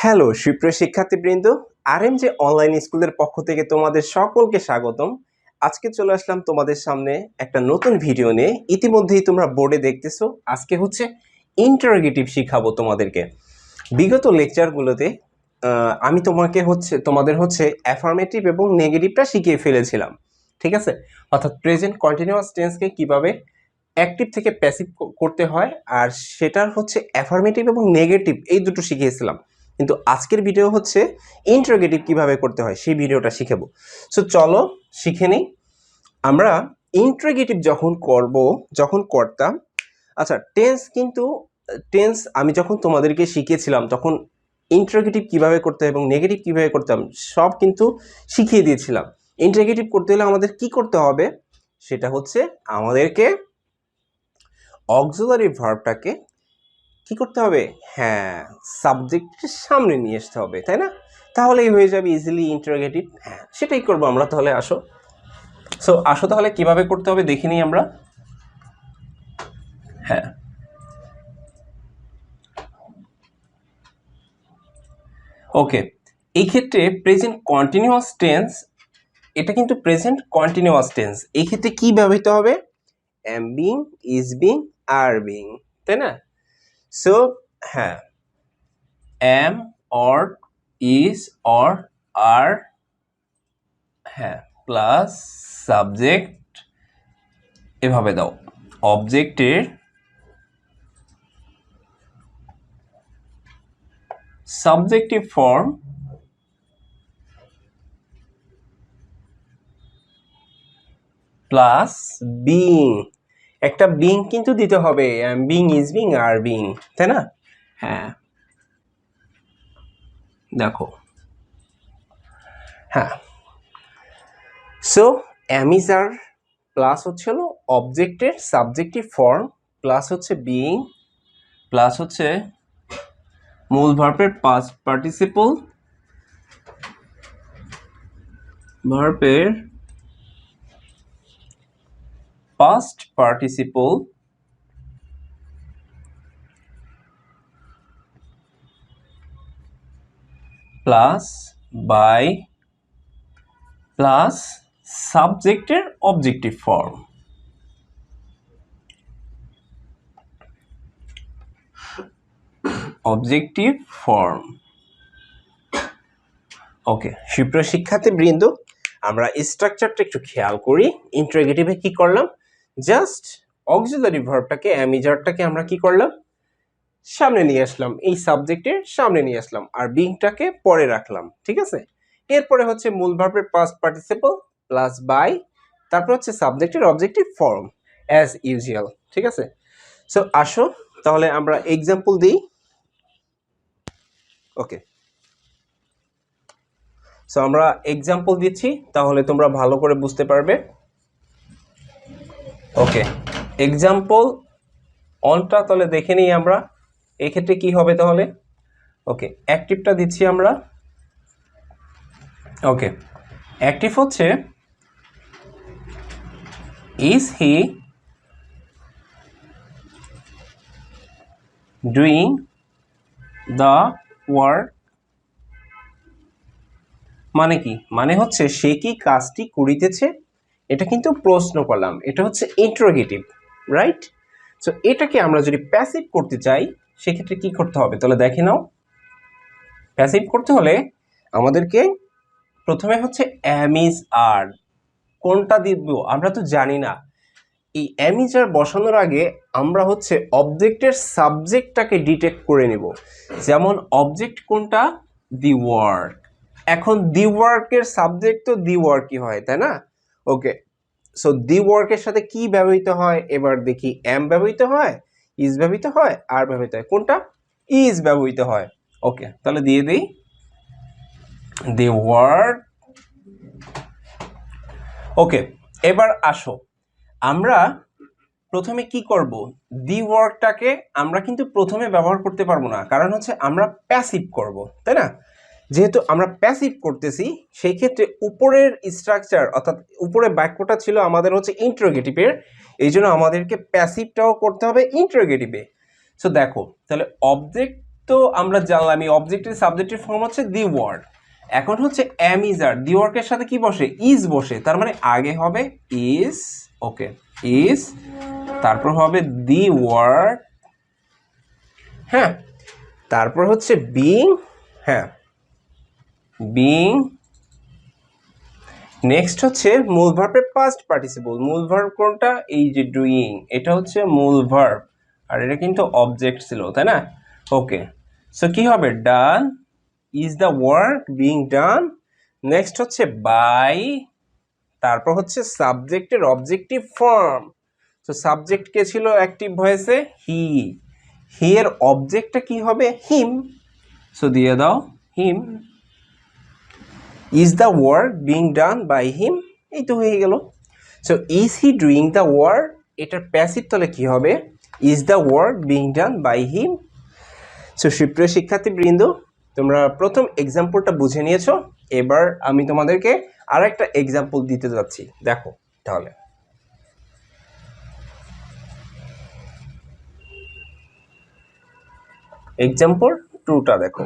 Hello সুপ্রিয় শিক্ষার্থীবৃন্দ, আরএমজে online স্কুলের পক্ষ থেকে তোমাদের সকলকে স্বাগতম। আজকে চলে আসলাম তোমাদের সামনে একটা নতুন ভিডিও নিয়ে। ইতিমধ্যেই তোমরা বোর্ডে দেখতেছো, আজকে হচ্ছে ইন্টারোগেটিভ শিখাবো তোমাদেরকে। বিগত লেকচারগুলোতে আমি তোমাদের হচ্ছে অ্যাফার্মেটিভ এবং নেগেটিভটা শিখিয়ে ফেলেছিলাম, ঠিক আছে? অর্থাৎ প্রেজেন্ট কন্টিনিউয়াস টেন্সকে কিভাবে অ্যাক্টিভ থেকে প্যাসিভ করতে হয়, আর সেটার হচ্ছে অ্যাফার্মেটিভ এবং নেগেটিভ এই দুটো শিখিয়েছিলাম। কিন্তু আজকের ভিডিও হচ্ছে ইন্টারোগেটিভ কিভাবে করতে হয় সেই ভিডিওটা শিখাবো। সো চলো শিখে নিই। আমরা ইন্টারোগেটিভ যখন করতাম, আচ্ছা টেন্স আমি যখন তোমাদেরকে শিখিয়েছিলাম তখন ইন্টারোগেটিভ কিভাবে করতে হয় এবং নেগেটিভ কিভাবে করতাম সব কিন্তু শিখিয়ে দিয়েছিলাম। ইন্টারোগেটিভ করতে হলে আমাদের কি করতে হবে, সেটা হচ্ছে আমাদেরকে অক্সিলারি ভার্বটাকে কি করতে হবে, হ্যাঁ, সাবজেক্টের সামনে নিয়ে আসতে হবে, তাই না? তাহলেই হয়ে যাবে ইজিলি ইন্টারোগেটিভ। হ্যাঁ, সেটাই করবো আমরা। তাহলে আসো তাহলে কিভাবে করতে হবে দেখে নিই আমরা। হ্যাঁ, ওকে, এই ক্ষেত্রে প্রেজেন্ট কন্টিনিউয়াস টেন্স, এটা কিন্তু প্রেজেন্ট কন্টিনিউয়াস টেন্স। এই ক্ষেত্রে কি ব্যবহৃত হবে, am being, is being, are being, তাই না? সো হ্যাঁ, am or is or are, হ্যাঁ, প্লাস সাবজেক্ট, এভাবে দাও। অবজেক্টের সাবজেক্টিভ ফর্ম প্লাস বিং, একটা বিং কিন্তু দিতে হবে, being, is being, are being, তাই না? হ্যাঁ, দেখো, হ্যাঁ, so am is are plus হচ্ছে হলো অবজেক্টের সাবজেক্টিভ ফর্ম প্লাস হচ্ছে বিং প্লাস হচ্ছে মূল ভার্বের পাস্ট পার্টিসিপল, ভার্বের past participle plus by plus সাবজেক্টের objective form. Objective form. Okay, সুপ্রিয় শিক্ষার্থীবৃন্দ, আমরা স্ট্রাকচারটা একটু খেয়াল করি। ইন্টারোগেটিভে কি করলাম, জাস্ট অক্সিলারি ভার্বটাকে অ্যামিজারটাকে আমরা কি করলাম, সামনে নিয়ে আসলাম, এই সাবজেক্টের সামনে নিয়ে আসলাম, আর বিংটাকে পরে রাখলাম, ঠিক আছে? এরপরে হচ্ছে মূল ভার্বের পাস্ট পার্টিসিপল প্লাস বাই, তারপর হচ্ছে সাবজেক্টের অবজেক্টিভ ফর্ম অ্যাজ ইউজুয়াল, ঠিক আছে? সো আসো তাহলে আমরা এক্সাম্পল দিই। ওকে, সো আমরা এক্সাম্পল দিচ্ছি, তাহলে তোমরা ভালো করে বুঝতে পারবে। ওকে, এক্সাম্পল অনটা তাহলে দেখে নিই আমরা। এক্ষেত্রে কি হবে তাহলে, ওকে, অ্যাক্টিভটা দিচ্ছি আমরা। ওকে, অ্যাক্টিভ হচ্ছে is he doing the work, মানে কি, মানে হচ্ছে সে কি কাজটি করিতেছে। এটা কিন্তু প্রশ্ন করলাম, এটা হচ্ছে ইন্টারোগেটিভ, রাইট? সো এটাকে আমরা যদি প্যাসিভ করতে চাই সেক্ষেত্রে কি করতে হবে তাহলে দেখে নাও। প্যাসিভ করতে হলে আমাদেরকে প্রথমে হচ্ছে এম ইজ আর, কোনটা দিব আমরা তো জানি না। এই এম ইজ আর বসানোর আগে আমরা হচ্ছে অবজেক্টের সাবজেক্টটাকে ডিটেক্ট করে নেব। যেমন অবজেক্ট কোনটা, দি ওয়ার্ক। এখন দি ওয়ার্কের সাবজেক্ট তো দি ওয়ার্কই হয়, তাই না? ওকে, সো দি ওয়ার্কের সাথে কি ব্যবহৃত হয়, এবার দেখি, এম ব্যবহৃত হয়, ইজ ব্যবহৃত হয়, আর ব্যবহৃত হয়, কোনটা, ইজ ব্যবহৃত হয়। ওকে, তাহলে দিয়ে দিই দি ওয়ার্ক। ওকে, এবার আসো আমরা প্রথমে কি করব, দি ওয়ার্কটাকে আমরা কিন্তু প্রথমে ব্যবহার করতে পারবো না, কারণ হচ্ছে আমরা প্যাসিভ করব, তাই না? যেহেতু আমরা প্যাসিভ করতেছি সেই ক্ষেত্রে উপরের স্ট্রাকচার অর্থাৎ উপরে বাক্যটা ছিল আমাদের হচ্ছে ইন্টারোগেটিভের, এই জন্য আমাদেরকে প্যাসিভটাও করতে হবে ইন্টারোগেটিভে। সো দেখো তাহলে অবজেক্ট তো আমরা জানলাম এই অবজেক্টের সাবজেক্টের ফর্ম হচ্ছে দি ওয়ার্ক। এখন হচ্ছে এম ইজ আর, দি ওয়ার্কের সাথে কি বসে? ইজ বসে, তার মানে আগে হবে ইজ, ওকে, ইজ, তারপর হবে দি ওয়ার্ক, হ্যাঁ, তারপর হচ্ছে বিং, হ্যাঁ, বিং, নেক্সট হচ্ছে মূল ভার্বের পাস্ট পার্টিসিপল। মূল ভার্ব কোনটা? এই যে ডুইং, এটা হচ্ছে মূল ভার্ব, আর এটা কিন্তু অবজেক্ট ছিল, তাই না? ওকে, সো কি হবে? Done, is the work being done. Next হচ্ছে বাই, তারপর হচ্ছে সাবজেক্টের অবজেক্টিভ ফর্ম। তো সাবজেক্ট কে ছিল অ্যাক্টিভ ভয়েসে? হি, হি এর অবজেক্টটা কি হবে? হিম, সো দিয়ে দাও him. Is the work being done by him, এই তো হয়ে গেল। So is he doing the work, এটার প্যাসিভ তলে কি হবে? Is the work being done by him. So সুপ্রিয় শিক্ষার্থীবৃন্দ, তোমরা প্রথম এক্সাম্পলটা বুঝে নিয়েছো। এবার আমি তোমাদেরকে আর একটা এক্সাম্পল দিতে যাচ্ছি, দেখো তাহলে। এক্সাম্পল 2টা দেখো।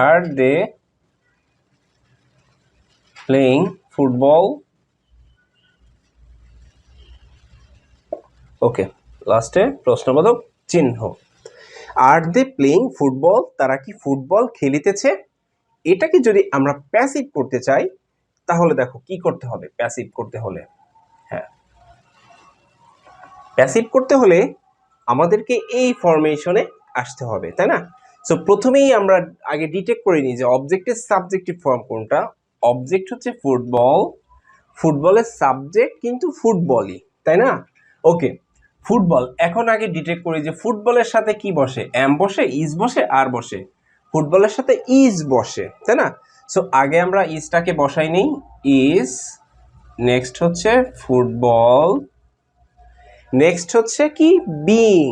আর দে প্লেইং ফুটবল, ওকে, লাস্টে প্রশ্নবোধক চিহ্ন। আর দে প্লেইং ফুটবল, তারা কি ফুটবল খেলিতেছে? এটাকে যদি আমরা প্যাসিভ করতে চাই তাহলে দেখো কি করতে হবে। প্যাসিভ করতে হলে, হ্যাঁ, প্যাসিভ করতে হলে আমাদেরকে এই ফরমেশনে আসতে হবে, তাই না? সো প্রথমেই আমরা আগে ডিটেক্ট করে নিই যে অবজেক্টের সাবজেক্টিভ ফর্ম কোনটা। অবজেক্ট হচ্ছে ফুটবল, ফুটবলের সাবজেক্ট কিন্তু ফুটবলই, তাই না? ওকে, ফুটবল। এখন আগে ডিটেক্ট করি যে ফুটবলের সাথে কি বসে? এম বসে, ইজ বসে, আর বসে। ফুটবলের সাথে ইজ বসে, তাই না? সো আগে আমরা ইজটাকে বসাই নেই, ইজ, নেক্সট হচ্ছে ফুটবল, নেক্সট হচ্ছে কি? বিং,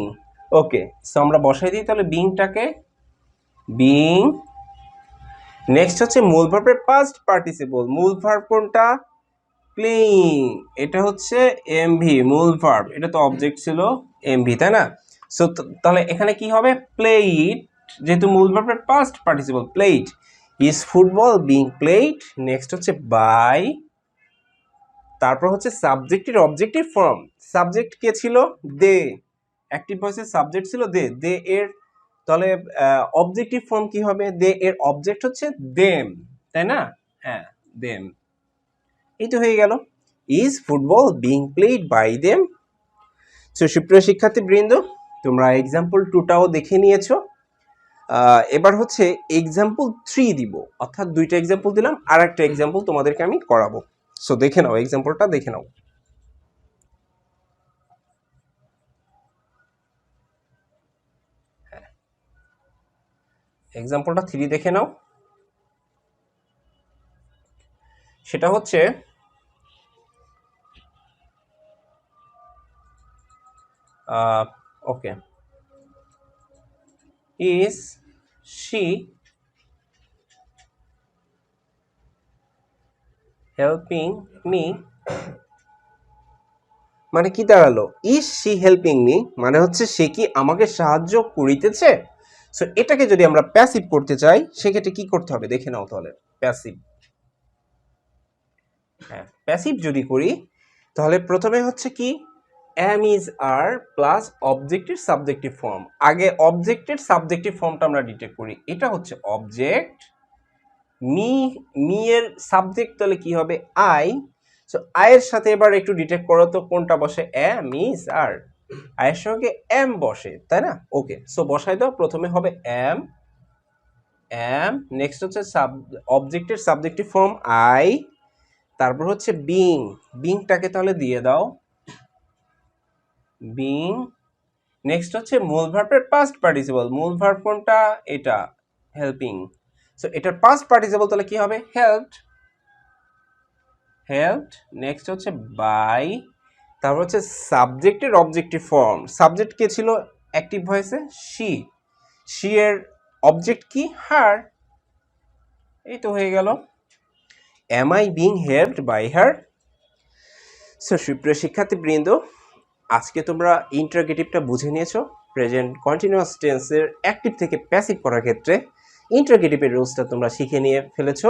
ওকে, সো আমরা বসাই দিই তাহলে বিংটাকে, বিং। নেক্সট হচ্ছে মূল ভার্বের পাস্ট পার্টিসিপল। মূল ভার্ব কোনটা? প্লেইং, এটা হচ্ছে এমভি, মূল ভার্ব, এটা তো অবজেক্ট ছিল এমভি, তাই না? সো তাহলে এখানে কি হবে? প্লেইড, যেহেতু মূল ভার্বের past participle played, is football being played. Next হচ্ছে বাই, তারপর হচ্ছে সাবজেক্টের অবজেক্টিভ ফর্ম। সাবজেক্ট কে ছিল? দে, অ্যাক্টিভ ভয়েসের সাবজেক্ট ছিল দে, দে এর তাহলে অবজেক্টিভ ফর্ম কি হবে? দে এর অবজেক্ট হচ্ছে দেম, তাই না? হ্যাঁ, দেম, এই তো হয়ে গেল। Is football being played by them. So সুপ্রিয় শিক্ষার্থীবৃন্দ, তোমরা এক্সাম্পল 2টাও দেখে নিয়েছো। এবার হচ্ছে এক্সাম্পল 3 দিব, অর্থাৎ 2টা এক্সাম্পল দিলাম, আর একটা এক্সাম্পল তোমাদেরকে আমি করাবো। সো দেখে নাও, এক্সাম্পলটা দেখে নাও। এক্সাম্পলটা 3 দেখে নাও। সেটা হচ্ছে ওকে, ইজ শি হেল্পিং মি, মানে কি দাঁড়ালো? ইজ শি হেল্পিং মি মানে হচ্ছে সে কি আমাকে সাহায্য করিতেছে? সো এটাকে যদি আমরা প্যাসিভ করতে চাই সেক্ষেত্রে কি করতে হবে দেখে নাও তাহলে। প্যাসিভ, হ্যাঁ, প্যাসিভ যদি করি তাহলে প্রথমে হচ্ছে কি? এম ইজ আর প্লাস অবজেক্টের সাবজেক্টিভ ফর্ম। আগে অবজেক্টের সাবজেক্টিভ ফর্মটা আমরা ডিটেক্ট করি। এটা হচ্ছে অবজেক্ট, মি, মি এর সাবজেক্ট তাহলে কি হবে? আই। সো আয়ের সাথে এবার একটু ডিটেক্ট করো তো কোনটা বসে? এম ইজ আর, আয়ের সঙ্গে এম বসে, তাই না? ওকে, সো বসাই দাও। প্রথমে হবে এম, এম, নেক্সট হচ্ছে অবজেক্টের সাবজেক্টিভ ফর্ম আই, তারপর হচ্ছে বিং, বিংটাকে তাহলে দিয়ে দাও, বিং। নেক্সট হচ্ছে মূল ভার্বের পাস্ট পার্টিসিপল। মূল ভার্ব কোনটা? এটা, হেল্পিং। সো এটার পাস্ট পার্টিসিপল তাহলে কি হবে? Helped, helped. নেক্সট হচ্ছে বাই, তারপর হচ্ছে সাবজেক্টের অবজেক্টিভ ফর্ম। সাবজেক্ট কে ছিল অ্যাক্টিভ ভয়েসে? শি, শি এর অবজেক্ট কি? হার, এই তো হয়ে গেল। Am I being helped by her? So সুপ্রিয় শিক্ষার্থীবৃন্দ, আজকে তোমরা ইন্টারোগেটিভটা বুঝে নিয়েছো। প্রেজেন্ট কন্টিনিউয়াস টেন্সের অ্যাক্টিভ থেকে প্যাসিভ করার ক্ষেত্রে ইন্টারোগেটিভের রুলসটা তোমরা শিখে নিয়ে ফেলেছো।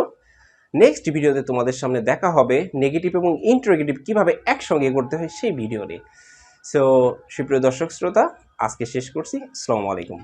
নেক্সট ভিডিওতে তোমাদের সামনে দেখা হবে নেগেটিভ এবং ইন্টারোগেটিভ কীভাবে একসঙ্গে করতে হয় সেই ভিডিও নিয়ে। সো সুপ্রিয় দর্শক শ্রোতা, আজকে শেষ করছি। আসসালামু আলাইকুম।